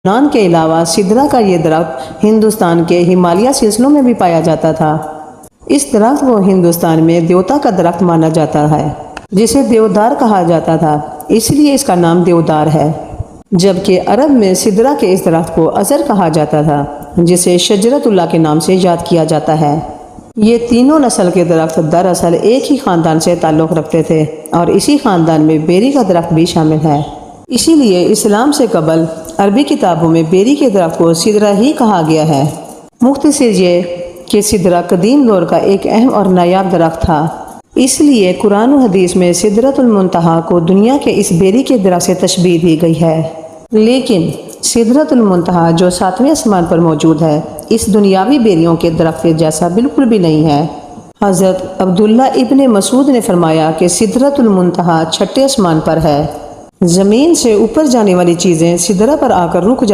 یونان کے علاوہ سدرہ کا یہ درخت ہندوستان کے ہمالیہ سلسلوں میں بھی پایا جاتا تھا۔ اس درخت کو ہندوستان میں دیوتا کا درخت مانا جاتا ہے، جسے دیودار کہا جاتا تھا، اس لیے اس کا نام دیودار ہے۔ جبکہ عرب میں سدرہ کے اس درخت کو ازر کہا جاتا تھا، جسے شجرۃ اللہ کے نام سے یاد کیا جاتا ہے۔ یہ تینوں نسل کے درخت دراصل ایک ہی خاندان سے تعلق رکھتے تھے، اور اسی خاندان میں بیری کا درخت بھی شامل ہے۔ اسی لیے اسلام سے قبل عربی کتابوں میں بیری کے درخت کو سدرہ ہی کہا گیا ہے۔ مختصر یہ کہ سدرہ قدیم دور کا ایک اہم اور نایاب درخت تھا، اس لیے قرآن و حدیث میں سدرۃ المنتہا کو دنیا کے اس بیری کے درخت سے تشبیہ دی گئی ہے۔ لیکن سدرۃ المنتہا جو 7ویں آسمان پر موجود ہے، اس دنیاوی بیریوں کے درخت کے جیسا بالکل بھی نہیں ہے۔ حضرت عبداللہ ابن مسعود نے فرمایا کہ سدرۃ المنتہا 6 آسمان پر ہے۔ زمین سے اوپر جانے والی چیزیں سدرہ پر آ کر رک